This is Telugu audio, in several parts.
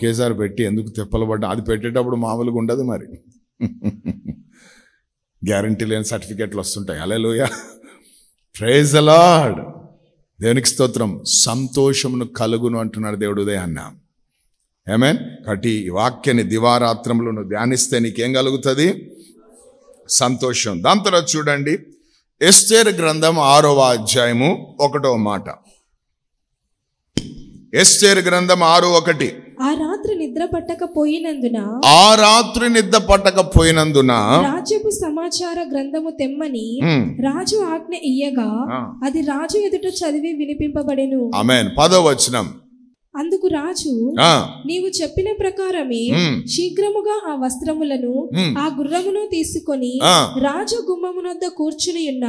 ఒకేసారి పెట్టి ఎందుకు తిప్పలబడ్డా, అది పెట్టేటప్పుడు మామూలుగా ఉండదు మరి. గ్యారంటీ లేని సర్టిఫికెట్లు వస్తుంటాయి. హల్లెలూయా, ప్రైజ్ ది లార్డ్. దేవునికి స్తోత్రం. సంతోషమును కలుగును అంటున్నాడు దేవుడు ఉదయాన్న. ఆమేన్. కాబట్టి ఈ వాక్యాన్ని దివారాత్రములు నువ్వు ధ్యానిస్తే నీకేం కలుగుతుంది? సంతోషం. దాని తర్వాత చూడండి, ఎస్తేరు గ్రంథం 6వ అధ్యాయము 1వ మాట. ఎస్తేరు గ్రంథం 6:1. ఆ రాత్రి నిద్ర పట్టకపోయినందున రాజ్యపు సమాచార గ్రంథము తెమ్మని రాజు ఆజ్ఞ ఇయ్యగా అది రాజు ఎదుట చదివి వినిపింపబడెను. ఆమేన్. 10వ వచనం. అందుకు రాజు, నీవు చెప్పిన ప్రకారమే శీఘ్రముగా ఆ వస్త్రములను ఆ గుర్రమును తీసుకొని రాజు గుమ్మమునొద్ద కూర్చుని ఉన్న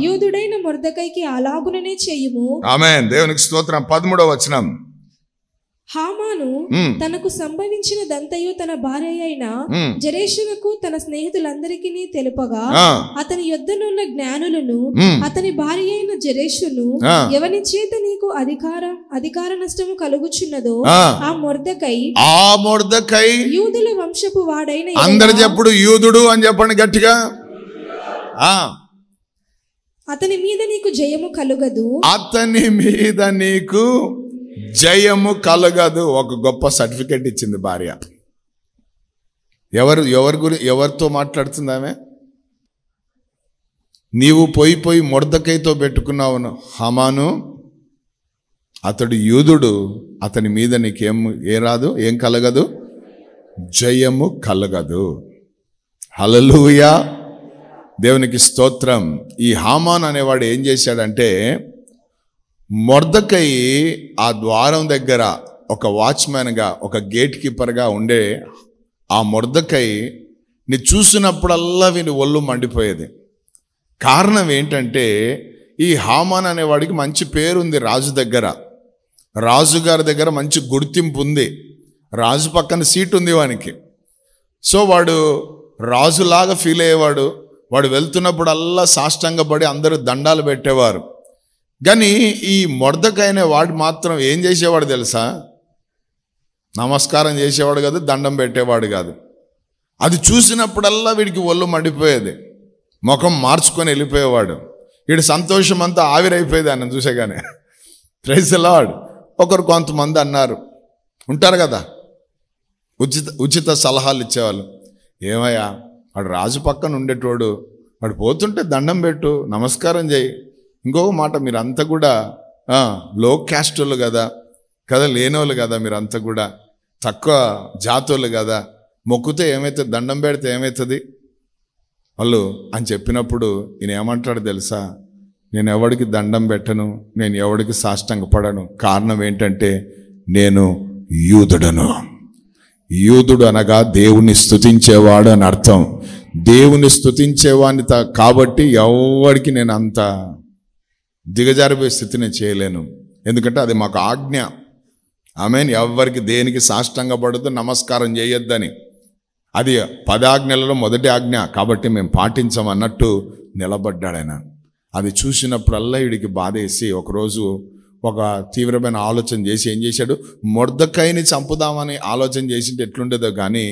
యూదుడైన మొర్దెకైకి అలాగుననే చేయుము. ఆమేన్. దేవునికి స్తోత్రం. 13వ వచనం. హామాను తనకు సంభవించినదంతయు తన భార్య అయిన జెరెషునకు తన స్నేహితులందరికీ తెలుపగా అతని యొద్దనున్న జ్ఞానులను అతని భార్య అయిన జెరెషును ఎవని చేత నీకు అధికార నష్టము కలుగుచున్నదో ఆ మొర్దెకై యూదుల వంశపు వాడైన, అందరు చెప్పుడు యూదుడు అని చెప్పండి గట్టిగా, అతని మీద నీకు జయము కలుగదు. అతని మీద నీకు జయము కలగదు. ఒక గొప్ప సర్టిఫికెట్ ఇచ్చింది భార్య. ఎవరితో మాట్లాడుతుంది ఆమె? నీవు పోయి మొర్దెకైతో పెట్టుకున్నావును హామాను, అతడు యూదుడు, అతని మీద నీకేం ఏం కలగదు? జయము కలగదు. హల్లెలూయా, దేవునికి స్తోత్రం. ఈ హామాన్ అనేవాడు ఏం చేశాడంటే, మొర్దెకై ఆ ద్వారం దగ్గర ఒక వాచ్మెన్గా, ఒక గేట్ కీపర్గా ఉండే ఆ మొర్దెకైని చూసినప్పుడల్లా వీని ఒళ్ళు మండిపోయేది. కారణం ఏంటంటే, ఈ హామాన్ అనేవాడికి మంచి పేరుంది రాజు దగ్గర, రాజుగారి దగ్గర మంచి గుర్తింపు ఉంది, రాజు పక్కన సీట్ ఉంది వానికి. సో వాడు రాజులాగా ఫీల్ అయ్యేవాడు. వాడు వెళ్తున్నప్పుడల్లా సాష్టాంగపడి అందరూ దండాలు పెట్టేవారు. కానీ ఈ మొర్దెకై అనే వాడు మాత్రం ఏం చేసేవాడు తెలుసా? నమస్కారం చేసేవాడు కాదు, దండం పెట్టేవాడు కాదు. అది చూసినప్పుడల్లా వీడికి ఒళ్ళు మండిపోయేది, ముఖం మార్చుకొని వెళ్ళిపోయేవాడు. వీడి సంతోషం అంతా ఆవిరైపోయేది ఆయన చూసేగానే. Praise the lord. కొంతమంది అన్నారు, ఉంటారు కదా ఉచిత సలహాలు ఇచ్చేవాళ్ళు. ఏమయ్యా, వాడు రాజు పక్కన ఉండేటోడు, వాడు పోతుంటే దండం పెట్టు, నమస్కారం చేయి. ఇంకొక మాట, మీరంతా కూడా లో క్యాస్ట్ వాళ్ళు కదా, లేనోళ్ళు కదా, మీరంతా కూడా తక్కువ జాతోళ్ళు కదా, మొక్కుతే ఏమవుతుంది, దండం పెడితే ఏమవుతుంది వాళ్ళు అని చెప్పినప్పుడు ఈయన ఏమంటాడు తెలుసా? నేను ఎవడికి దండం పెట్టను, నేను ఎవడికి సాష్టాంగపడను. కారణం ఏంటంటే, నేను యూదుడను. యూదుడు అనగా దేవుని స్తుతించేవాడు అని అర్థం. దేవుని స్తుతించేవాడిని కాబట్టి ఎవడికి నేను అంత దిగజారిపోయే స్థితి నేను చేయలేను. ఎందుకంటే అది మాకు ఆజ్ఞ. ఆమేన్. ఎవరికి దేనికి సాష్టాంగపడద్దు, నమస్కారం చేయొద్దని. అది 10 ఆజ్ఞలలో మొదటి ఆజ్ఞ కాబట్టి మేము పాటించమన్నట్టు నిలబడ్డాడు ఆయన. అది చూసినప్పుడల్లా వీడికి బాధేసి ఒకరోజు ఒక తీవ్రమైన ఆలోచన చేసి ఏం చేశాడు, మొర్దెకైని చంపుదామని ఆలోచన చేసింటే ఎట్లుండేదో కానీ,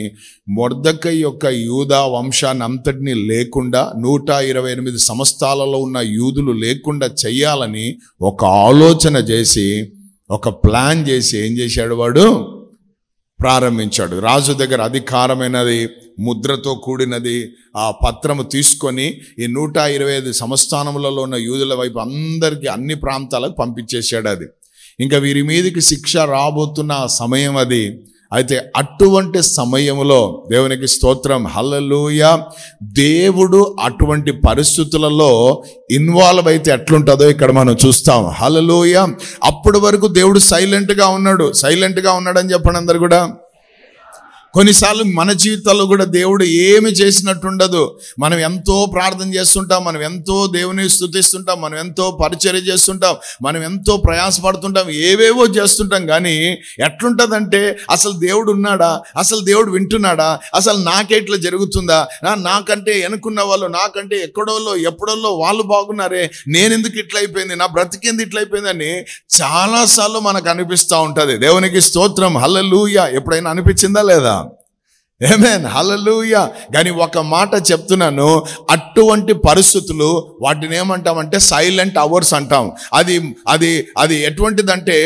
మొర్దెకై యొక్క యూదా వంశాన్ని అంతటినీ లేకుండా 128 సంవత్సరాలలో ఉన్న యూదులు లేకుండా చెయ్యాలని ఒక ఆలోచన చేసి, ఒక ప్లాన్ చేసి ఏం చేశాడు, వాడు ప్రారంభించాడు. రాజు దగ్గర అధికారమైనది, ముద్రతో కూడినది ఆ పత్రము తీసుకొని ఈ 125 సంస్థానములలో ఉన్న యూదుల వైపు అందరికీ అన్ని ప్రాంతాలకు పంపించేశాడు. అది ఇంకా వీరి మీదకి శిక్ష రాబోతున్న సమయం అది. అయితే అటువంటి సమయంలో దేవునికి స్తోత్రం, హల్లెలూయా, దేవుడు అటువంటి పరిస్థితులలో ఇన్వాల్వ్ అయితే ఎట్లుంటుందో ఇక్కడ మనం చూస్తాం. హల్లెలూయా. అప్పటి వరకు దేవుడు సైలెంట్గా ఉన్నాడు అని చెప్పండి అందరు కూడా. కొన్నిసార్లు మన జీవితాల్లో కూడా దేవుడు ఏమి చేసినట్టుండదు. మనం ఎంతో ప్రార్థన చేస్తుంటాం, మనం ఎంతో దేవుని స్తుతిస్తుంటాం, మనం ఎంతో పరిచర్య చేస్తుంటాం, మనం ఎంతో ప్రయాసపడుతుంటాం, ఏవేవో చేస్తుంటాం. కానీ ఎట్లుంటుందంటే అసలు దేవుడు ఉన్నాడా, అసలు దేవుడు వింటున్నాడా, అసలు నాకే ఇట్లా జరుగుతుందా, నాకంటే వెనుకున్న వాళ్ళు, నాకంటే ఎక్కడోళ్ళు ఎప్పుడోళ్ళో వాళ్ళు బాగున్నారే, నేను ఎందుకు ఇట్లా అయిపోయింది, నా బ్రతికేంది ఇట్లా అయిపోయిందని చాలాసార్లు మనకు అనిపిస్తూ ఉంటుంది. దేవునికి స్తోత్రం, హల్లెలూయా. ఎప్పుడైనా అనిపించిందా లేదా? ఆమేన్, హల్లెలూయా. కానీ ఒక మాట చెప్తున్నాను, అటువంటి పరిస్థితులు వాటిని ఏమంటామంటే సైలెంట్ అవర్స్ అంటాం. అది అది అది ఎటువంటిదంటే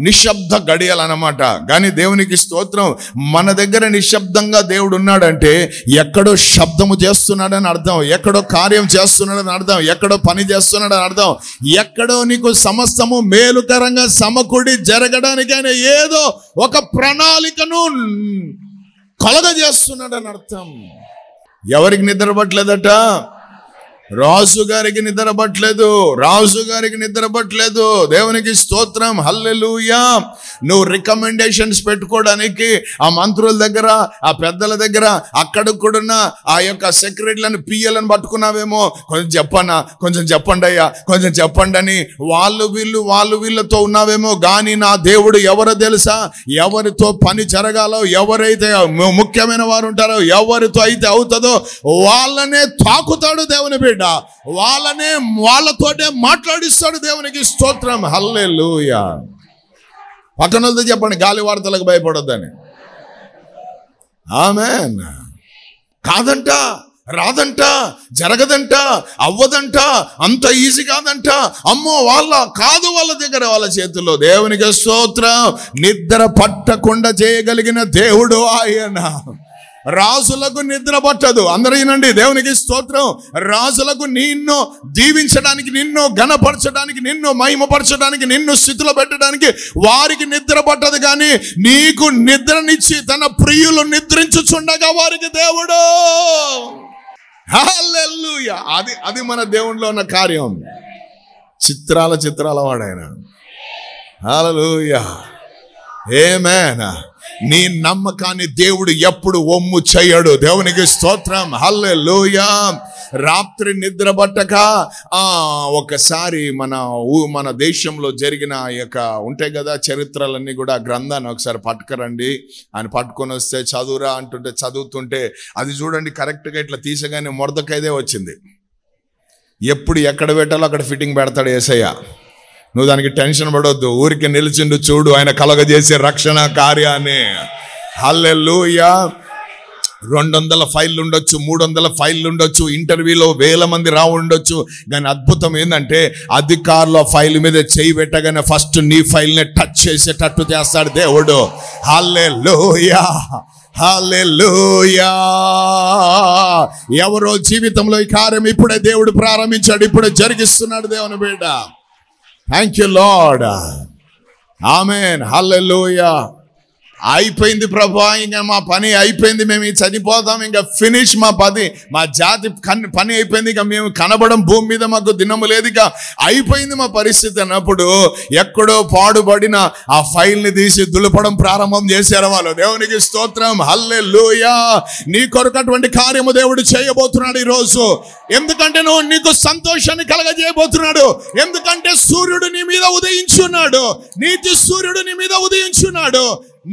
నిశ్శబ్ద గడియలు అన్నమాట. కానీ దేవునికి స్తోత్రం, మన దగ్గర నిశ్శబ్దంగా దేవుడు ఉన్నాడంటే ఎక్కడో శబ్దము చేస్తున్నాడని అర్థం, ఎక్కడో కార్యం చేస్తున్నాడని అర్థం, ఎక్కడో పని చేస్తున్నాడని అర్థం, ఎక్కడో నీకు సమస్తము మేలుకరంగా సమకూడి జరగడానికైనా ఏదో ఒక ప్రణాళికను కలగజేస్తున్నాడని అర్థం. ఎవరికి నిద్ర పట్టలేదట? రాజుగారికి నిద్ర పట్టలేదు, రాజుగారికి నిద్ర పట్టలేదు. దేవునికి స్తోత్రం, హల్లెలూయా. నువ్వు రికమెండేషన్స్ పెట్టుకోవడానికి ఆ మంత్రుల దగ్గర, ఆ పెద్దల దగ్గర, అక్కడ కూడా ఆ యొక్క సెక్రటరీలను పిఎలను పట్టుకున్నావేమో, కొంచెం చెప్పన్నా, కొంచెం చెప్పండి అయ్యా, కొంచెం చెప్పండి అని వాళ్ళు వీళ్ళతో ఉన్నావేమో. కానీ నా దేవుడు ఎవరో తెలుసా? ఎవరితో పని జరగాలో, ఎవరైతే ముఖ్యమైన వారు ఉంటారో, ఎవరితో అయితే అవుతుందో వాళ్ళనే తాకుతాడు దేవుని బిడ్డ, వాళ్ళతోటే మాట్లాడిస్తాడు. దేవునికి స్తోత్రం, హల్లెలూయా. పక్కనోళ్ళతో చెప్పండి, గాలి వార్తలకు భయపడొద్దని. ఆమేన్. కాదంట, రాదంట, జరగదంట, అవ్వదంట, అంత ఈజీ కాదంట, అమ్మో వాళ్ళ కాదు, వాళ్ళ దగ్గర, వాళ్ళ చేతుల్లో. దేవునికి స్తోత్రం. నిద్ర పట్టకుండా చేయగలిగిన దేవుడు ఆయన. రాజులకు నిద్ర పట్టదు. అందరూ వినండి, దేవునికి స్తోత్రం. రాజులకు నిన్ను దీవించడానికి, నిన్ను ఘనపరచడానికి, నిన్ను మహిమపరచడానికి, నిన్ను స్థితిలో పెట్టడానికి వారికి నిద్ర పట్టదు. కానీ నీకు నిద్రనిచ్చి తన ప్రియులు నిద్రించుచుండగా వారికి దేవుడు, హల్లెలూయా. అది మన దేవునిలో ఉన్న కార్యం. చిత్రాల వాడాయన, హల్లెలూయా, ఆమేన్. నీ నమ్మకాన్ని దేవుడు ఎప్పుడు ఒమ్ము చేయడు. దేవునికి స్తోత్రం, హల్లెలూయా. రాత్రి నిద్ర పట్టక ఒకసారి మన దేశంలో జరిగిన యొక్క ఉంటాయి కదా చరిత్రలన్నీ కూడా, గ్రంథాన్ని ఒకసారి పట్టుకరండి అని పట్టుకొని వస్తే చదువురా అంటుంటే చదువుతుంటే అది చూడండి కరెక్ట్గా ఇట్లా తీసగానే మొర్దకైదే వచ్చింది. ఎప్పుడు ఎక్కడ పెట్టాలో అక్కడ ఫిట్టింగ్ పెడతాడు యేసయ్య. నువ్వు దానికి టెన్షన్ పడొద్దు, ఊరికి నిలిచిండు చూడు ఆయన కలగజేసే రక్షణ కార్యాన్ని. హల్లెలూయా. 200 ఫైళ్ళు ఉండొచ్చు, 300 ఫైళ్ళు ఉండొచ్చు, ఇంటర్వ్యూలో 1000 మంది ఉండొచ్చు. కానీ అద్భుతం ఏంటంటే అధికారుల ఫైల్ మీద చేయి పెట్టగానే ఫస్ట్ నీ ఫైల్ని టచ్ చేసేటట్టు చేస్తాడు దేవుడు. హల్లెలూయా, హల్లెలూయా. ఎవరో జీవితంలో ఈ కార్యం ఇప్పుడే దేవుడు ప్రారంభించాడు, ఇప్పుడే జరిగిస్తున్నాడు దేవుని బిడ్డ. థ్యాంక్ యూ లార్డ్, ఆమేన్, హల్లెలూయా. అయిపోయింది ప్రభా, ఇంకా మా పని అయిపోయింది, మేము చనిపోతాం, ఇంకా ఫినిష్, మా జాతి పని అయిపోయింది, ఇక మేము కనబడం భూమి మీద, మాకు దినము లేదు, ఇక అయిపోయింది మా పరిస్థితి అన్నప్పుడు ఎక్కడో పాడుబడిన ఆ ఫైల్ని తీసి దులపడం ప్రారంభం చేశారు వాళ్ళు. దేవునికి స్తోత్రం, హల్లెలూయా. నీ కొరకు అటువంటి కార్యము దేవుడు చేయబోతున్నాడు ఈరోజు. ఎందుకంటే నీకు సంతోషాన్ని కలగజేయబోతున్నాడు. ఎందుకంటే సూర్యుడు నీ మీద ఉదయించున్నాడు, నీతి సూర్యుడు నీ మీద ఉదయించున్నాడు.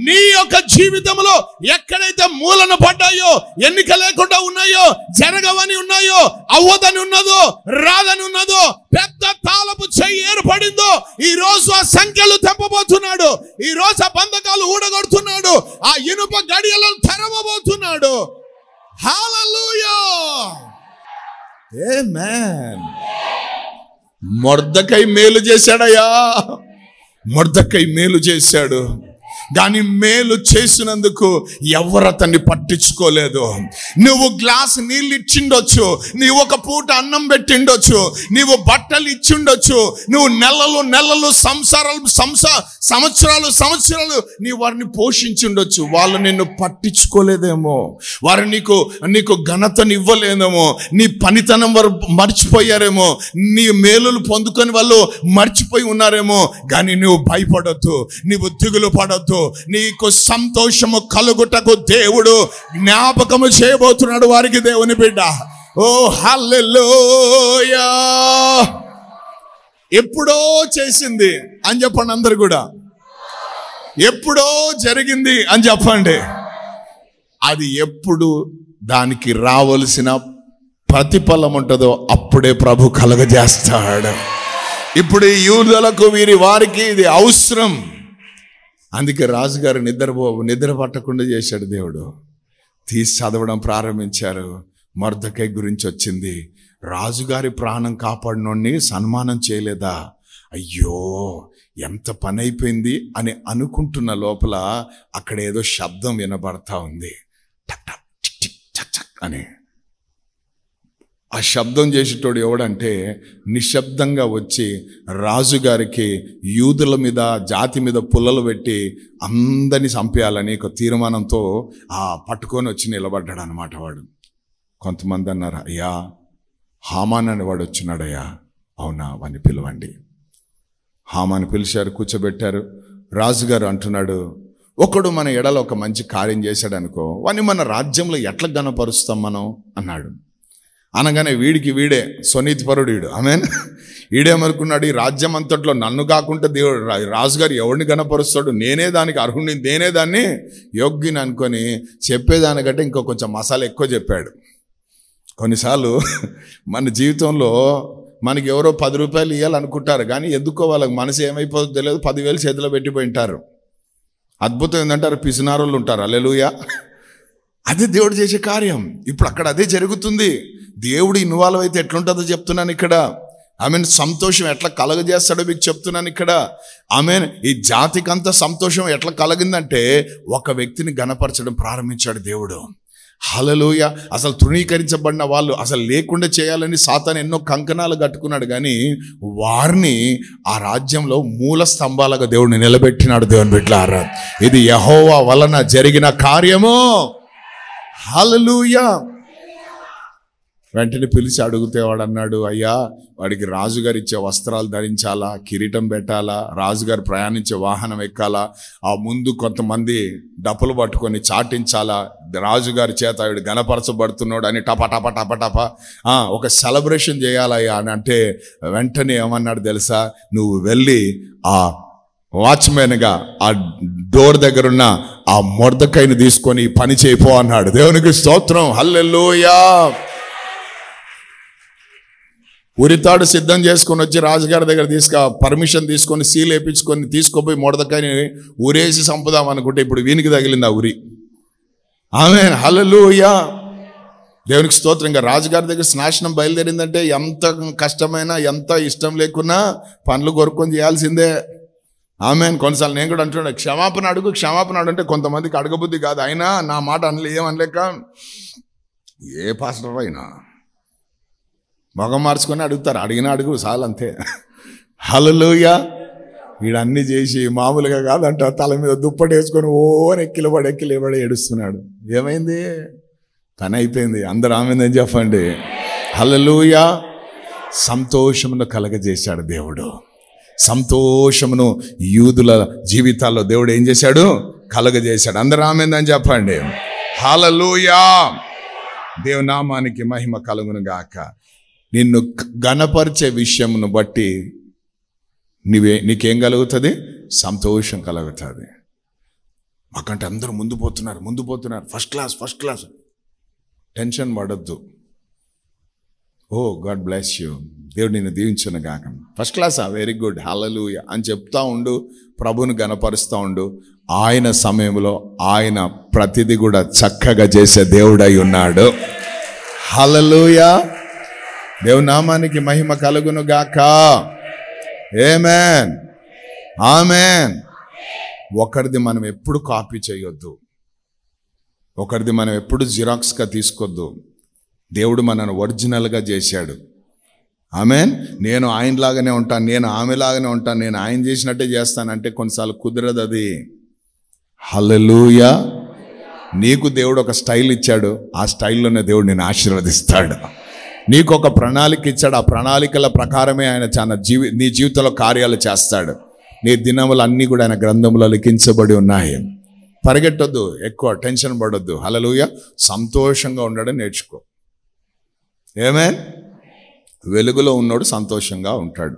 నీ యొక్క జీవితంలో ఎక్కడైతే మూలన పడ్డాయో, ఎన్నిక లేకుండా ఉన్నాయో, జరగవని ఉన్నాయో, అవ్వదని ఉన్నదో, రాదని ఉన్నదో, పెద్ద తాళపు చెయ్యి ఏర్పడిందో, ఈ రోజు ఆ సంఖ్యలు తెంపబోతున్నాడు. ఈ రోజు ఆ బంధకాలు ఊడగొడుతున్నాడు, ఆ ఇనుప గడియలను తెరవబోతున్నాడు. హల్లెలూయా, ఆమేన్. మొర్దకై మేలు చేశాడయ్యా, మొర్దకై మేలు చేశాడు. కానీ మేలు చేసినందుకు ఎవరు అతన్ని పట్టించుకోలేదు. నువ్వు గ్లాస్ నీళ్ళు ఇచ్చిండొచ్చు, నీవు ఒక పూట అన్నం పెట్టిండొచ్చు, నీవు బట్టలు ఇచ్చిండొచ్చు, నువ్వు నెలలు సంవత్సరాలు నీ వారిని పోషించుండొచ్చు. వాళ్ళు నిన్ను పట్టించుకోలేదేమో, వారు నీకు ఘనతను ఇవ్వలేదేమో, నీ పనితనం వారు మర్చిపోయారేమో, నీ మేలులు పొందుకొని వాళ్ళు మర్చిపోయి ఉన్నారేమో. కానీ నువ్వు భయపడొద్దు, నీవు దిగులు పడొద్దు. నీకు సంతోషము కలుగుటకు దేవుడు జ్ఞాపకము చేయబోతున్నాడు వారికి. దేవుని బిడ్డ, ఓ హల్లెలూయా. ఎప్పుడో చేసింది అని చెప్పండి అందరు కూడా. ఎప్పుడో జరిగింది అని చెప్పండి. అది ఎప్పుడు దానికి రావలసిన ప్రతిఫలం ఉంటుందో అప్పుడే ప్రభు కలుగజేస్తాడు. ఇప్పుడు ఈ యూదులకు వారికి ఇది అవసరం. అందుకే రాజుగారు నిద్ర పట్టకుండా చేశాడు దేవుడు. తీసి చదవడం ప్రారంభించారు. మొర్దెకై గురించి వచ్చింది. రాజుగారి ప్రాణం కాపాడినోడిని సన్మానం చేయలేదా? అయ్యో ఎంత పని అయిపోయింది అని అనుకుంటున్న లోపల అక్కడ ఏదో శబ్దం వినబడతా ఉంది. టక్ టక్ టిక్ టిక్ చక్ చక్ అని. ఆ శబ్దం చేసేటోడు ఎవడంటే నిశ్శబ్దంగా వచ్చి రాజుగారికి యూదుల మీద జాతి మీద పుల్లలు పెట్టి అందరినీ చంపేయాలని ఒక తీర్మానంతో పట్టుకొని వచ్చి నిలబడ్డాడు అనమాట వాడు. కొంతమంది అన్నారు, అయ్యా హామాన్ అనేవాడు వచ్చినాడయ్యా. అవునా, వాడిని పిలవండి. హామాను పిలిచారు, కూర్చోబెట్టారు. రాజుగారు అంటున్నాడు, ఒకడు మన ఎడలో ఒక మంచి కార్యం చేశాడు అనుకో, వాడిని మన రాజ్యంలో ఎట్లా గణపరుస్తాం మనం అన్నాడు. అనగానే వీడే స్వనీతిపరుడు వీడు. ఆమెన్. ఈడేమనుకున్నాడు, ఈ రాజ్యం అంతట్లో నన్ను కాకుండా దేవుడు రాజుగారు ఎవరిని గణపరుస్తాడు, నేనే దానికి అర్హుడిని, నేనే దాన్ని యోగ్యుని అనుకొని చెప్పేదానికంటే ఇంకో కొంచెం మసాలా ఎక్కువ చెప్పాడు. కొన్నిసార్లు మన జీవితంలో మనకి ఎవరో 10 రూపాయలు ఇవ్వాలనుకుంటారు, కానీ ఎందుకో వాళ్ళకి మనసు ఏమైపోతుందో తెలియదు, 10,000 చేతిలో పెట్టిపోయింటారు. అద్భుతం ఏంటంటారు, పిసినారోళ్ళు ఉంటారు. హల్లెలూయా. అదే దేవుడు చేసే కార్యం. ఇప్పుడు అక్కడ అదే జరుగుతుంది. దేవుడు ఇన్వాల్వ్ అయితే ఎట్లుంటుందో చెప్తున్నాను ఇక్కడ. ఆమెన్. సంతోషం ఎట్లా కలగజేస్తాడో మీకు చెప్తున్నాను ఇక్కడ. ఆమెన్. ఈ జాతికంతా సంతోషం ఎట్లా కలిగిందంటే ఒక వ్యక్తిని గణపరచడం ప్రారంభించాడు దేవుడు. హల్లెలూయా. అసలు తృణీకరించబడిన వాళ్ళు అసలు లేకుండా చేయాలని సాతాను ఎన్నో కంకణాలు కట్టుకున్నాడు, కానీ వారిని ఆ రాజ్యంలో మూల స్తంభాలుగా దేవుడిని నిలబెట్టినాడు. దేవుని బిడ్డలారా, ఇది యెహోవా వలన జరిగిన కార్యము. హల్లెలూయా. వెంటనే పిలిచి అడిగితే వాడు అన్నాడు, అయ్యా వాడికి రాజుగారు ఇచ్చే వస్త్రాలు ధరించాలా, కిరీటం పెట్టాలా, రాజుగారు ప్రయాణించే వాహనం ఎక్కాలా, ఆ ముందు కొంతమంది డప్పులు పట్టుకొని చాటించాలా, రాజుగారి చేత వీడు గణపరచబడుతున్నాడు అని టప టప టప టప ఒక సెలబ్రేషన్ చేయాలయ్యా అని అంటే, వెంటనే ఏమన్నాడు తెలుసా, నువ్వు వెళ్ళి ఆ వాచ్మెన్గా ఆ డోర్ దగ్గరున్న ఆ మొర్దెకైని తీసుకొని పని చేయిపో అన్నాడు. దేవునికి స్తోత్రం. హల్లెలూయా. ఉరితాడు సిద్ధం చేసుకొని వచ్చి రాజుగారి దగ్గర పర్మిషన్ తీసుకొని సీల్ వేయించుకొని తీసుకుపోయి మొర్దెకైని ఊరేసి చంపుదాం అనుకుంటే ఇప్పుడు వీనికి తగిలింది ఆ ఉరి. ఆమేన్. హల్లెలూయా. దేవునికి స్తోత్రం. ఇంకా రాజుగారి దగ్గర నాశనం బయలుదేరిందంటే ఎంత కష్టమైనా ఎంత ఇష్టం లేకున్నా పనులు కొరుక్కొని చేయాల్సిందే. ఆమేన్. కొన్నిసార్లు నేను కూడా అంటున్నాను, క్షమాపణ అడుగు అంటే కొంతమందికి అడగబుద్ధి కాదు. అయినా నా మాట ఏమనలేక ఏ పాస్టర్ అయినా మొగం మార్చుకొని అడుగుతారు. అడిగినా అడుగు చాలు, అంతే. హల్లెలూయా. వీడన్నీ చేసి మామూలుగా కాదంట తల మీద దుప్పటి వేసుకొని ఎక్కిలబడి ఏడుస్తున్నాడు. ఏమైంది? పని అయిపోయింది. అందరూ ఆమెందని చెప్పండి. హల్లెలూయా. సంతోషమును కలగజేశాడు దేవుడు. సంతోషమును యూదుల జీవితాల్లో దేవుడు ఏం చేశాడు? కలగజేశాడు. అందరూ ఆమెందని చెప్పండి. హల్లెలూయా. దేవునామానికి మహిమ కలుగును గాక. నిన్ను గణపరిచే విషయమును బట్టి నీకేం కలుగుతుంది? సంతోషం కలుగుతుంది. మాకంటే అందరూ ముందు పోతున్నారు, ఫస్ట్ క్లాస్. టెన్షన్ పడద్దు. ఓ గాడ్ బ్లెస్ యూ, దేవుడు నిన్ను దీవించును గాక. ఫస్ట్ క్లాసా? వెరీ గుడ్, హల్లెలూయా అని చెప్తా ఉండు, ప్రభువును గణపరుస్తూ ఉండు. ఆయన సమయంలో ఆయన ప్రతిదీ కూడా చక్కగా చేసే దేవుడై ఉన్నాడు. హల్లెలూయా. దేవుని నామానికి మహిమ కలుగును గాక. ఆమేన్. ఆమేన్. ఒకరిది మనం ఎప్పుడు కాపీ చేయొద్దు, ఒకరిది మనం ఎప్పుడు జిరాక్స్గా తీసుకోవద్దు. దేవుడు మనను ఒరిజినల్గా చేశాడు. ఆమేన్. నేను ఆయనలాగానే ఉంటాను, నేను ఆమెలాగానే ఉంటాను, నేను ఆయన చేసినట్టే చేస్తానంటే కొన్నిసార్లు కుదరదు అది. హల్లెలూయా. నీకు దేవుడు ఒక స్టైల్ ఇచ్చాడు, ఆ స్టైల్లోనే దేవుడు నిన్ను ఆశీర్వదిస్తాడు. నీకు ఒక ప్రణాళిక ఇచ్చాడు, ఆ ప్రణాళికల ప్రకారమే ఆయన నీ జీవితంలో కార్యాలు చేస్తాడు. నీ దినములు అన్నీ కూడా ఆయన గ్రంథంలో లిఖించబడి ఉన్నాయి. పరిగెట్టొద్దు, ఎక్కువ టెన్షన్ పడొద్దు. హల్లెలూయా. సంతోషంగా ఉండడం నేర్చుకో. ఆమేన్. వెలుగులో ఉన్నోడు సంతోషంగా ఉంటాడు.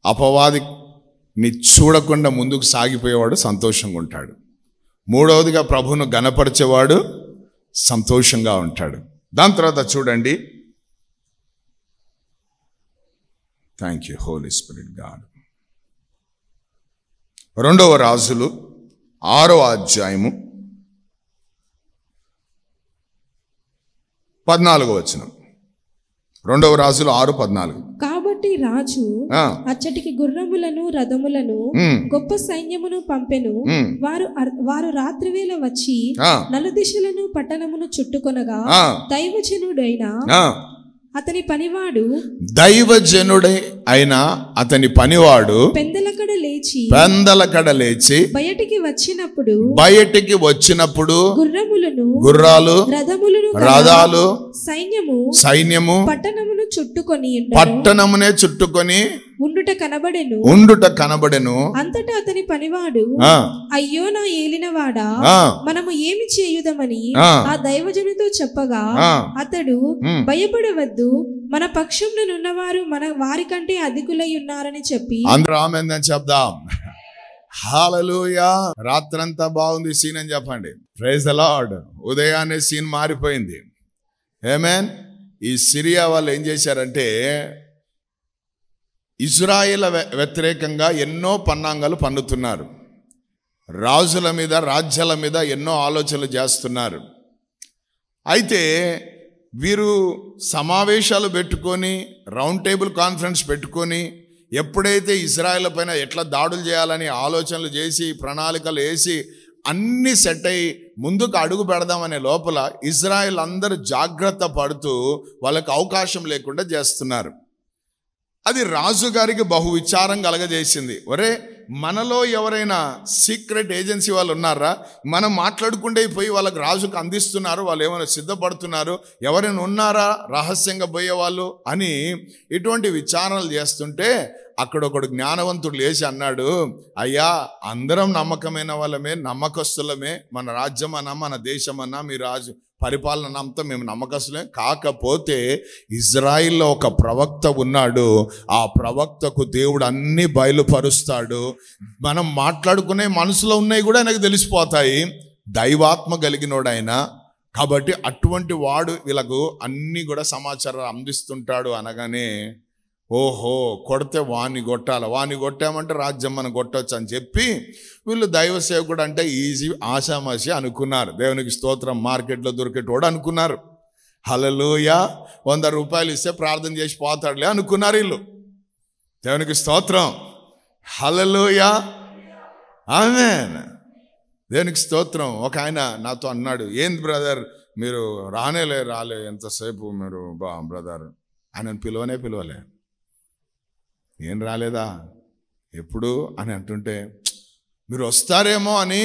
అపవాదిని చూడకుండా ముందుకు సాగిపోయేవాడు సంతోషంగా ఉంటాడు. మూడవదిగా ప్రభువును గణపరిచేవాడు సంతోషంగా ఉంటాడు. దాని తర్వాత చూడండి, thank you Holy Spirit God. 2వ రాజులు 6వ అధ్యాయము 14వ వచనం. 2వ రాజులు 6:14. కాబట్టి రాజు అచ్చటికి గుర్రములను రథములను గొప్ప సైన్యమును పంపెను. వారు రాత్రివేళ వచ్చి నలుదిశలను పట్టణమును చుట్టుకొనగా దైవజనుడైన అతని పనివాడు పెందలకడ లేచి బయటికి వచ్చినప్పుడు గుర్రాలు రథాలు సైన్యము పట్టణమునే చుట్టుకొని ఉండుట కనబడెను. అంతటా అతని పనివాడు, అయ్యో నా ఏలినవాడా, మనము ఏమి చేయుదమని ఆ దైవజనుతో చెప్పగా అతడు, భయపడవద్దు, మన పక్షంలో ఉన్నవారు మన వారికంటే అధికులై ఉన్నారని చెప్పి. అందరూ ఆమేన్ అని చెప్దాం. హల్లెలూయా. రాత్రంతా బాగుంది సీన్ అని చెప్పండి. Praise the Lord. ఉదయాన్నే సీన్ మారిపోయింది. ఆమేన్. ఈ సిరియా వాళ్ళు ఏం చేశారంటే ఇజ్రాయేల్ వ్యతిరేకంగా ఎన్నో పన్నాంగాలు పన్నుతున్నారు. రాజుల మీద, రాజ్యాల మీద ఎన్నో ఆలోచనలు చేస్తున్నారు. అయితే వీరు సమావేశాలు పెట్టుకొని, రౌండ్ టేబుల్ కాన్ఫరెన్స్ పెట్టుకొని, ఎప్పుడైతే ఇజ్రాయేల్ పైన ఎట్లా దాడులు చేయాలని ఆలోచనలు చేసి, ప్రణాళికలు వేసి అన్నీ సెట్ అయ్యి ముందుకు అడుగు పెడదామనే లోపల ఇజ్రాయేల్ అందరూ జాగ్రత్త పడుతూ వాళ్ళకి అవకాశం లేకుండా చేస్తున్నారు. అది రాజుగారికి బహు విచారం కలగజేసింది. ఒరే, మనలో ఎవరైనా సీక్రెట్ ఏజెన్సీ వాళ్ళు ఉన్నారా? మనం మాట్లాడుకుంటే పోయి వాళ్ళకి రాజుకు అందిస్తున్నారు, వాళ్ళు ఏమైనా సిద్ధపడుతున్నారు, ఎవరైనా ఉన్నారా రహస్యంగా పోయేవాళ్ళు అని ఇటువంటి విచారణలు చేస్తుంటే అక్కడ ఒకడు జ్ఞానవంతుడు లేచి అన్నాడు, అయ్యా, అందరం నమ్మకమైన వాళ్ళమే, నమ్మకస్తులమే, మన రాజ్యం అన్నా మన దేశం అన్నా మీ రాజు పరిపాలన అంతా మేము నమ్మకస్తులే. కాకపోతే ఇజ్రాయిల్లో ఒక ప్రవక్త ఉన్నాడు, ఆ ప్రవక్తకు దేవుడు అన్ని బయలుపరుస్తాడు. మనం మాట్లాడుకునే మనసులో ఉన్నాయి కూడా ఆయనకు తెలిసిపోతాయి. దైవాత్మ కలిగినోడు ఆయన. కాబట్టి అటువంటి వాడు వీళ్ళకు అన్నీ కూడా సమాచారం అందిస్తుంటాడు అనగానే, ఓహో, కొడితే వాణ్ణి కొట్టాలి, వాణ్ణి కొట్టామంటే రాజ్యం మనం కొట్టవచ్చు అని చెప్పి వీళ్ళు దైవ సేవకుడు అంటే ఈజీ, ఆశామాషి అనుకున్నారు. దేవునికి స్తోత్రం. మార్కెట్లో దొరికేటోడు అనుకున్నారు. హల్లెలూయా. 100 రూపాయలు ఇస్తే ప్రార్థన చేసి పోతాడులే అనుకున్నారు వీళ్ళు. దేవునికి స్తోత్రం. హల్లెలూయా. ఆమేన్. దేవునికి స్తోత్రం. ఒక ఆయన నాతో అన్నాడు, ఏంది బ్రదర్ మీరు రాలే ఎంతసేపు మీరు బ్రదర్ ఆయన పిలవలే. ఏం రాలేదా ఎప్పుడు అని అంటుంటే, మీరు వస్తారేమో అని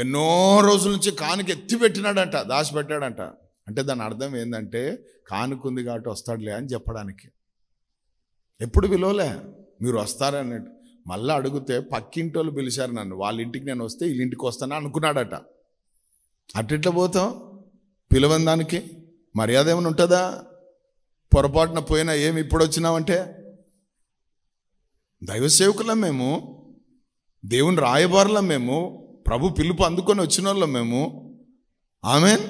ఎన్నో రోజుల నుంచి కానుక ఎత్తి పెట్టినాడంట, దాచిపెట్టాడంట. అంటే దాని అర్థం ఏంటంటే కానుకుంది కాబట్టి వస్తాడులే అని చెప్పడానికి. ఎప్పుడు పిలవలే, మీరు వస్తారన్నట్టు. మళ్ళీ అడిగితే పక్కింటి వాళ్ళు పిలిచారు నన్ను, వాళ్ళ ఇంటికి నేను వస్తే వీళ్ళ ఇంటికి వస్తాను అనుకున్నాడట. అట్టిట్లా పోతాం? పిలవని దానికి మర్యాద ఏమైనా ఉంటుందా? పొరపాటున పోయినా ఏమి ఇప్పుడు వచ్చినామంటే? దైవ సేవకులం మేము, దేవుని రాయబారులం మేము, ప్రభు పిలుపు అందుకొని వచ్చిన వాళ్ళం మేము. ఆమేన్.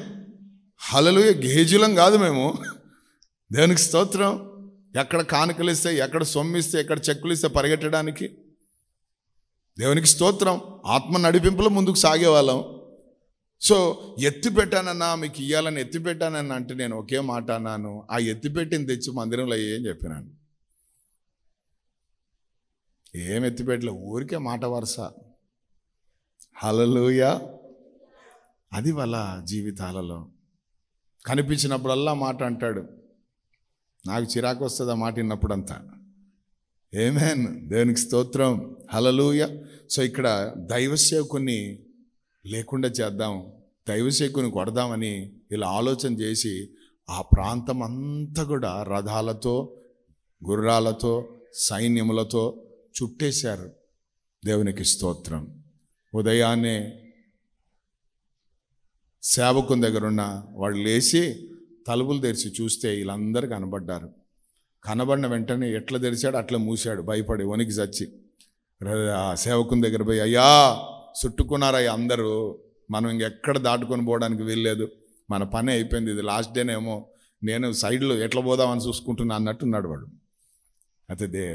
హల్లెలూయా. గేజులం కాదు మేము. దేవునికి స్తోత్రం. ఎక్కడ కానుకలు ఇస్తే, ఎక్కడ సొమ్మిస్తే, ఎక్కడ చెక్కులు ఇస్తే పరిగెట్టడానికి. దేవునికి స్తోత్రం. ఆత్మ నడిపింపులో ముందుకు సాగేవాళ్ళం. సో ఎత్తిపెట్టానన్నా, మీకు ఇయ్యాలని ఎత్తిపెట్టానన్నా అంటే నేను ఒకే మాట అన్నాను, ఆ ఎత్తిపెట్టిని తెచ్చి మందిరంలో ఏం చెప్పినాను. ఏం ఎత్తిపెట్టలే, ఊరికే మాట వరుస. హల్లెలూయా. అది వాళ్ళ జీవితాలలో కనిపించినప్పుడల్లా మాట అంటాడు. నాకు చిరాకు వస్తుంది ఆ మాట విన్నప్పుడంతా. ఆమేన్. దేవునికి స్తోత్రం. హల్లెలూయా. సో ఇక్కడ దైవ సేవకుని లేకుండా చేద్దాం, దైవసేకుని కొడదామని ఇలా ఆలోచన చేసి ఆ ప్రాంతం అంతా కూడా రథాలతో, గుర్రాలతో, సైన్యములతో చుట్టేశారు. దేవునికి స్తోత్రం. ఉదయాన్నే సేవకుని దగ్గర ఉన్న వాళ్ళు లేచి తలుపులు తెరిచి చూస్తే వీళ్ళందరూ కనబడ్డారు. కనబడిన వెంటనే ఎట్లా తెరిచాడు అట్లా మూసాడు, భయపడి వణికి చచ్చి. సేవకుని దగ్గర పోయి, అయ్యా చుట్టుకున్నారయ్యా అందరూ, మనం ఇంకెక్కడ దాటుకొని పోవడానికి వీల్లేదు, మన పని అయిపోయింది, ఇది లాస్ట్ డేనేమో, నేను సైడ్లో ఎట్లా పోదామని చూసుకుంటున్నా అన్నట్టున్నాడు వాడు. అయితే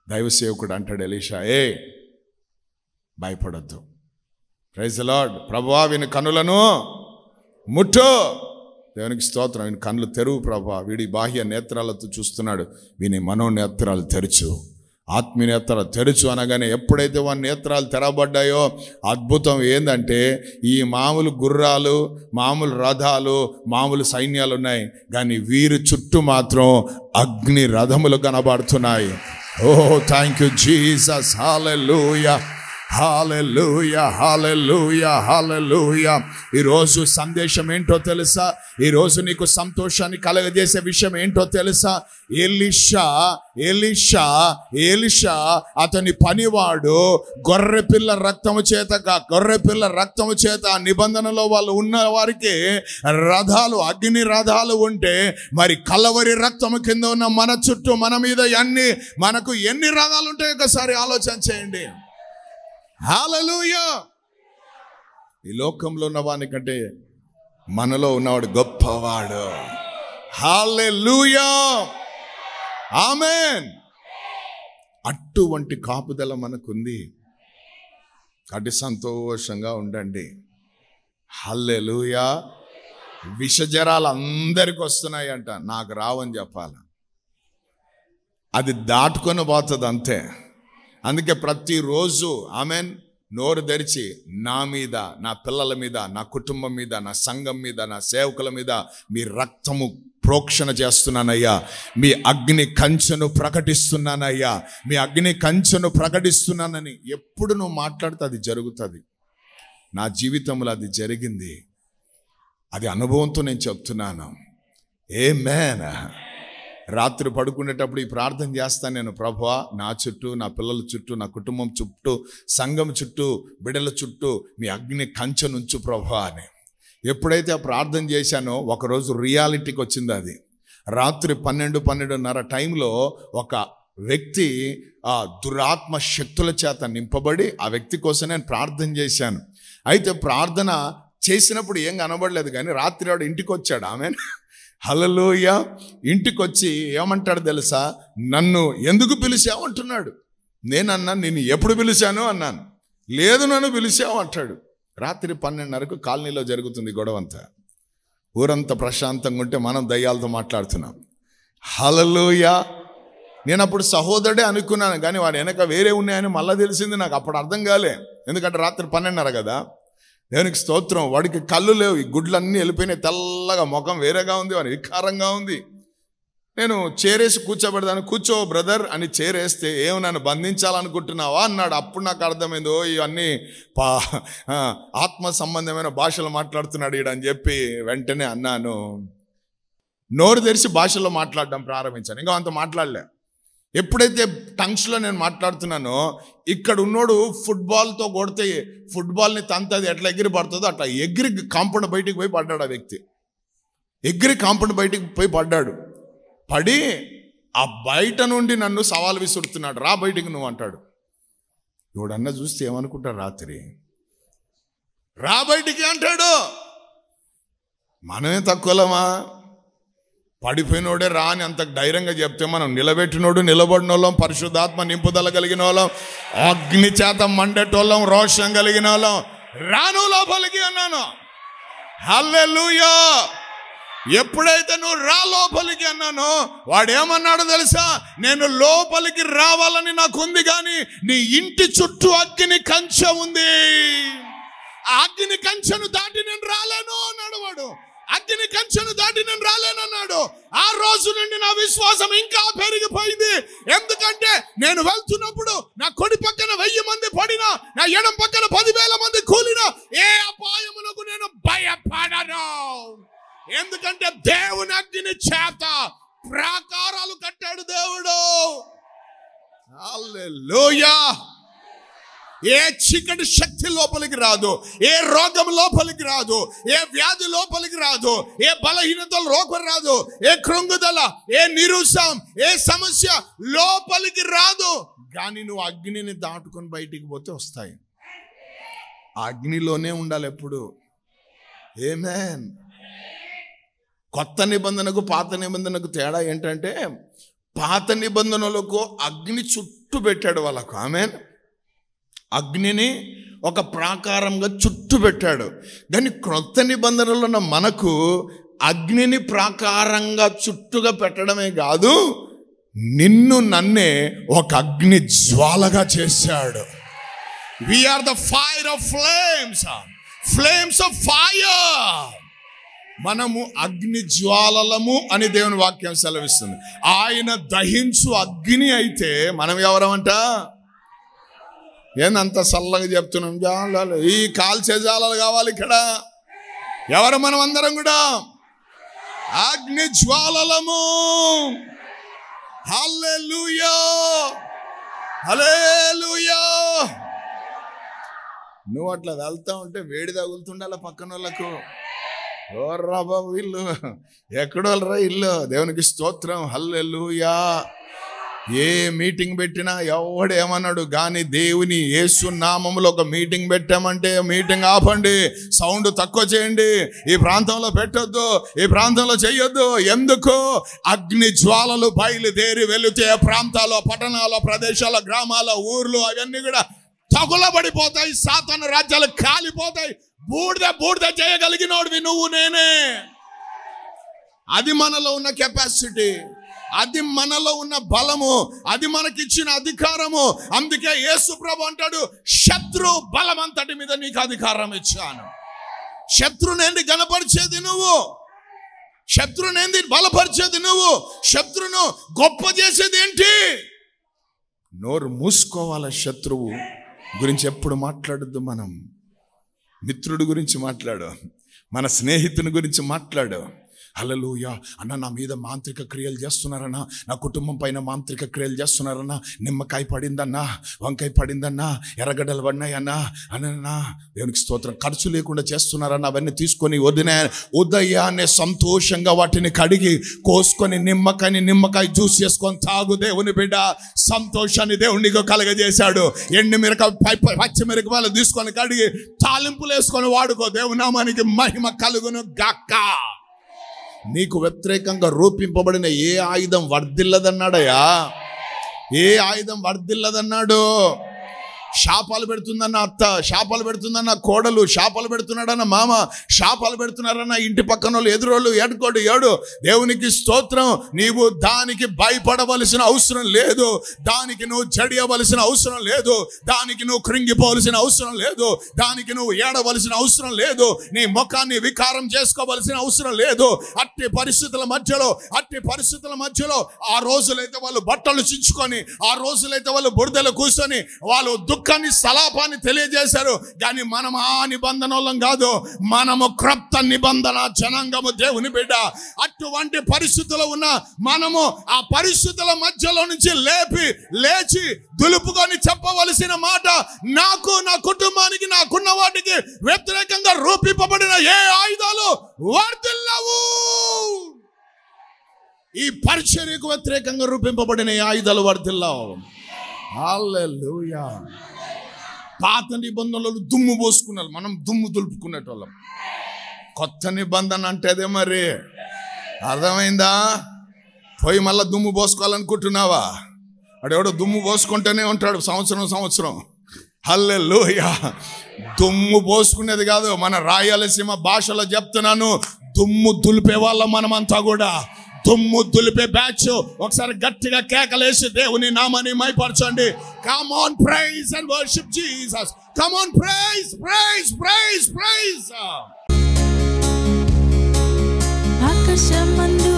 దైవ సేవకుడు అంటాడు ఎలీషా, భయపడొద్దు, ప్రైజ్ ది లార్డ్, ప్రభువా వీని కన్నులను ముట్టు, దేవునికి స్తోత్రం, వీని కన్నులు తెరువు ప్రభువా, వీడి బాహ్య నేత్రాలతో చూస్తున్నాడు, వీని మనోనేత్రాలు తెరచు, ఆత్మీయ నేత్రాలు తెరచు అనగానే ఎప్పుడైతే వాని నేత్రాలు తెరబడ్డాయో అద్భుతం ఏందంటే, ఈ మామూలు గుర్రాలు, మామూలు రథాలు, మామూలు సైన్యాలు ఉన్నాయి, కానీ వీరి చుట్టూ మాత్రం అగ్ని రథములు కనబడుతున్నాయి. ఓ థ్యాంక్ యూ జీసస్, హల్లెలూయా, హల్లెలూయా, హల్లెలూయా, హల్లెలూయా. ఈరోజు సందేశం ఏంటో తెలుసా? ఈరోజు నీకు సంతోషాన్ని కలగజేసే విషయం ఏంటో తెలుసా? ఎలీషా అతని పనివాడు గొర్రెపిల్ల రక్తము చేత నిబంధనలో వాళ్ళు ఉన్న వారికి రథాలు, అగ్ని రథాలు ఉంటే, మరి కలవరి రక్తము కింద ఉన్న మన చుట్టూ, మన మీద మనకు ఎన్ని రథాలు ఉంటాయో ఒకసారి ఆలోచన చేయండి. హల్లెలూయా. ఈ లోకంలో ఉన్నవాని కంటే మనలో ఉన్నవాడు గొప్పవాడు. హల్లెలూయా, ఆమేన్. అటువంటి కాపుదల మనకుంది. కాబట్టి సంతోషంగా ఉండండి. హల్లెలూయా. విషజ్వరాలు అందరికి వస్తున్నాయంట, నాకు రావని చెప్పాలి. అది దాటుకొని పోతుంది అంతే. అందుకే ప్రతిరోజు ఆమెన్ నోరు తెరిచి నా మీద, నా పిల్లల మీద, నా కుటుంబం మీద, నా సంఘం మీద, నా సేవకుల మీద మీ రక్తము ప్రోక్షణ చేస్తున్నానయ్యా, మీ అగ్ని కంచెను ప్రకటిస్తున్నానయ్యా, మీ అగ్ని కంచెను ప్రకటిస్తున్నానని ఎప్పుడు నువ్వు మాట్లాడితే అది జరుగుతుంది. నా జీవితంలో అది జరిగింది, అది అనుభవంతో నేను చెప్తున్నాను. ఆమేన్. రాత్రి పడుకునేటప్పుడు ఈ ప్రార్థన చేస్తాను నేను, ప్రభువా నా చుట్టూ, నా పిల్లల చుట్టూ, నా కుటుంబం చుట్టూ, సంఘం చుట్టూ, బిడ్డల చుట్టూ మీ అగ్ని కంచెనుంచు ప్రభువా అని. ఎప్పుడైతే ఆ ప్రార్థన చేశానో ఒకరోజు రియాలిటీకి వచ్చింది. అది రాత్రి 12:30 టైంలో ఒక వ్యక్తి ఆ దురాత్మ శక్తుల చేత నింపబడి, ఆ వ్యక్తి కోసం నేను ప్రార్థన చేశాను. అయితే ప్రార్థన చేసినప్పుడు ఏం కనబడలేదు, కానీ రాత్రి వాడు ఇంటికి వచ్చాడు. ఆమెన్, హల్లెలూయా. ఇంటికి వచ్చి ఏమంటాడు తెలుసా? నన్ను ఎందుకు పిలిచావు అంటున్నాడు. నేనన్నా నిన్ను ఎప్పుడు పిలిచాను అన్నాను. లేదు నన్ను పిలిచావు అంటాడు. రాత్రి 12:30 కాలనీలో జరుగుతుంది గొడవంతా. ఊరంతా ప్రశాంతంగా ఉంటే మనం దయ్యాలతో మాట్లాడుతున్నాం. హల్లెలూయా. నేను అప్పుడు సహోదరుడే అనుకున్నాను, కానీ వాడు వెనక వేరే ఉన్నాయని మళ్ళీ తెలిసింది నాకు. అప్పుడు అర్థం కాలే, ఎందుకంటే రాత్రి 12:30 కదా. దేవునికి స్తోత్రం. వాడికి కళ్ళు లేవు, ఈ గుడ్లన్నీ వెళ్ళిపోయినాయి, తెల్లగా, ముఖం వేరేగా ఉంది, వాడి వికారంగా ఉంది. నేను చేరేసి కూర్చోబెడదాను. కూర్చో బ్రదర్ అని చేరేస్తే, ఏమి నన్ను బంధించాలనుకుంటున్నావా అన్నాడు. అప్పుడు నాకు అర్థమైందో ఇవన్నీ ఆత్మ సంబంధమైన భాషలు మాట్లాడుతున్నాడు ఈడని చెప్పి వెంటనే అన్నాను. నోరు తెరిచి భాషలో మాట్లాడడం ప్రారంభించాను. ఇంకా అంత మాట్లాడలే. ఎప్పుడైతే టంగ్స్లో నేను మాట్లాడుతున్నానో, ఇక్కడ ఉన్నోడు ఫుట్బాల్తో కొడితే ఫుట్బాల్ని తంతది ఎట్లా ఎగిరి పడుతుందో అట్లా ఎగిరి కాంపౌండ్ బయటికి పోయి పడ్డాడు. ఆ వ్యక్తి ఎగిరి కాంపౌండ్ బయటికి పోయి పడ్డాడు. పడి ఆ బయట నుండి నన్ను సవాల్ విసురుతున్నాడు, రా బయటికి నువ్వు అంటాడు. ఎవడన్నా చూస్తే ఏమనుకుంటాడు? రాత్రి రా బయటికి అంటాడు. మనమే తక్కువలమా? పడిపోయినోడే రా అని అంత ధైర్యంగా చెప్తే, మనం నిలబెట్టినోడు, నిలబడిన వాళ్ళం, పరిశుద్ధాత్మ నింపుదల కలిగిన వాళ్ళం, అగ్ని చేత మండేటోళ్ళం, రోషం కలిగిన వాళ్ళం, రాను లోపలికి అన్నాను. హల్లెలూయా. ఎప్పుడైతే నువ్వు రా లోపలికి అన్నానో, వాడు ఏమన్నాడో తెలుసా? నేను లోపలికి రావాలని నాకు ఉంది, కానీ నీ ఇంటి చుట్టూ అగ్ని కంచె ఉంది, ఆ అగ్ని కంచెను దాటి నేను రాలేను అన్నాడు వాడు. అగ్ని కంచెను దాటి నేను రాలేనన్నాడు. ఆ రోజు నుండి నా విశ్వాసం ఇంకా పెరిగిపోయింది. ఎందుకంటే నేను వెళ్తున్నప్పుడు నా కుడి పక్కన 1000 మంది పడినా, నా ఎడం పక్కన 10,000 మంది కూలినా, ఏ అపాయములకు నేను భయపడను. ఎందుకంటే దేవుని అగ్ని చేత ప్రాకారాలు కట్టాడు దేవుడు. హల్లెలూయా. ఏ చీకటి శక్తి లోపలికి రాదు, ఏ రోగం లోపలికి రాదు, ఏ వ్యాధి లోపలికి రాదు, ఏ బలహీనత లోపలికి రాదు, ఏ కృంగుదల, ఏ నిరుత్సాహం, ఏ సమస్య లోపలికి రాదు. కానీ నువ్వు అగ్నిని దాటుకొని బయటికి పోతే వస్తాయి. అగ్నిలోనే ఉండాలి ఎప్పుడు. ఆమేన్. కొత్త నిబంధనకు పాత నిబంధనకు తేడా ఏంటంటే, పాత నిబంధనలకు అగ్ని చుట్టూ పెట్టాడు వాళ్ళకు. ఆమేన్. అగ్నిని ఒక ప్రాకారంగా చుట్టూ పెట్టాడు. కానీ క్రొత్త నిబంధనలో ఉన్న మనకు అగ్నిని ప్రాకారంగా చుట్టుగా పెట్టడమే కాదు, నిన్ను నన్నే ఒక అగ్ని జ్వాలగా చేశాడు. We are the fire of flames. Flames of fire. మనము అగ్ని జ్వాలలము అని దేవుని వాక్యం సెలవిస్తుంది. ఆయన దహించు అగ్ని అయితే మనం ఎవరమంట? ఏందంత చల్లగా చెప్తున్నాం? జాలాలు, ఈ కాల్చే జాలాలు కావాలి ఇక్కడ. ఎవరు? మనం అందరం కూడా అగ్ని జ్వాలలము. హల్లెలూయా, హల్లెలూయా. నువ్వు అట్లా వెళ్తా ఉంటే వేడి తగులుతుండాల పక్కన వాళ్ళకు. ఎవర్రా బాబు ఇల్లు, ఎక్కడోళ్ళరా ఇల్లు? దేవునికి స్తోత్రం. హల్లెలూయా. ఏ మీటింగ్ పెట్టినా ఎవడేమన్నాడు, కానీ దేవుని యేసు నామములో ఒక మీటింగ్ పెట్టామంటే మీటింగ్ ఆపండి, సౌండ్ తక్కువ చేయండి, ఈ ప్రాంతంలో పెట్టొద్దు, ఈ ప్రాంతంలో చెయ్యొద్దు. ఎందుకు? అగ్ని జ్వాలలు బయలుదేరి వెళితే ప్రాంతాల్లో, పట్టణాల్లో, ప్రదేశాల, గ్రామాల, ఊర్లు అవన్నీ కూడా తగులబడిపోతాయి. సాతాను రాజ్యాలు కాలిపోతాయి. బూడిద బూడిద చేయగలిగినోడివి నువ్వు, నేనే. అది మనలో ఉన్న కెపాసిటీ, అది మనలో ఉన్న బలము, అది మనకిచ్చిన అధికారము. అందుకే యేసు ప్రభు అంటాడు, శత్రు బలం అంతటి మీద నీకు అధికారం ఇచ్చాను. శత్రునేంది గణపరిచేది నువ్వు, శత్రునేంది బలపరిచేది నువ్వు, శత్రును గొప్ప చేసేది ఏంటి? నోరు మూసుకోవాలి. శత్రువు గురించి ఎప్పుడు మాట్లాడద్దు. మనం మిత్రుడి గురించి మాట్లాడు, మన స్నేహితుని గురించి మాట్లాడు. హల్లెలూయా. అన్న, నా మీద మాంత్రిక క్రియలు చేస్తున్నారన్నా, నా కుటుంబం పైన మాంత్రిక క్రియలు చేస్తున్నారన్నా, నిమ్మకాయ పడిందన్నా, వంకాయ పడిందన్నా, ఎర్రగడ్డలు పడినాయన్నా అన్నా, దేవునికి స్తోత్రం. ఖర్చు లేకుండా చేస్తున్నారన్నా, అవన్నీ తీసుకొని ఉదయాన్నే సంతోషంగా వాటిని కడిగి కోసుకొని నిమ్మకాయ జ్యూస్ చేసుకొని తాగు. దేవుని బిడ్డ, సంతోషాన్ని దేవునికి కలగజేశాడు. పచ్చిమిరపకాయలు తీసుకొని కడిగి తాలింపులు వేసుకొని వాడుకో. దేవుని నామానికి మహిమ కలుగును గాక. నీకు వ్యతిరేకంగా రూపింపబడిన ఏ ఆయుధం వర్ధిల్లదన్నాడయా? ఏ ఆయుధం వర్ధిల్లదన్నాడు? శాపాలు పెడుతుందన్న అత్త, శాపాలు పెడుతుందన్న కోడలు, శాపాలు పెడుతున్నాడన్న మామ, శాపాలు పెడుతున్నారన్న ఇంటి పక్కన వాళ్ళు, ఎదురోళ్ళు, ఏడు. దేవునికి స్తోత్రం. నీవు దానికి భయపడవలసిన అవసరం లేదు, దానికి నువ్వు జడియవలసిన అవసరం లేదు, దానికి నువ్వు కృంగిపోవలసిన అవసరం లేదు, దానికి నువ్వు ఏడవలసిన అవసరం లేదు, నీ ముఖాన్ని వికారం చేసుకోవలసిన అవసరం లేదు. అట్టి పరిస్థితుల మధ్యలో ఆ రోజులైతే వాళ్ళు బట్టలు చించుకొని, ఆ రోజులైతే వాళ్ళు బురదలు కూర్చొని వాళ్ళు దుఃఖాన్ని, సలాపాన్ని తెలియజేశారు. కానీ మనం ఆ నిబంధనలం కాదు, మనము క్రొత్త నిబంధన జనాంగము. దేవుని బిడ్డ, అటువంటి పరిస్థితుల్లో ఉన్న మనము ఆ పరిస్థితుల మధ్యలో నుంచి లేచి దులుపుకొని చెప్పవలసిన మాట, నాకు, నా కుటుంబానికి, నాకున్న వాటికి వ్యతిరేకంగా రూపింపబడిన ఏ ఆయుధాలు వర్ధిల్లవు. ఈ పరిచర్యకు వ్యతిరేకంగా రూపింపబడిన ఏ ఆయుధాలు వర్ధిల్లవు. హల్లెలూయా. పాత నిబంధనలు దుమ్ము పోసుకున్నారు, మనం దుమ్ము దులుపుకునేటోళ్ళం. కొత్త నిబంధన అంటే అదే. మరి అర్థమైందా? పోయి మళ్ళీ దుమ్ము పోసుకోవాలనుకుంటున్నావా? అడెవడో దుమ్ము పోసుకుంటూనే ఉంటాడు సంవత్సరం. హల్లెలూయా. దుమ్ము పోసుకునేది కాదు. మన రాయలసీమ భాషలో చెప్తున్నాను, దుమ్ము దులిపే వాళ్ళం మనమంతా కూడా. దుమ్ము దులిపే బ్యాచ్. ఒకసారి గట్టిగా కేకలేసి దేవుని నామాన్ని మైపరచండి. Come on, praise and worship Jesus. Come on, praise. ఆకాశమందు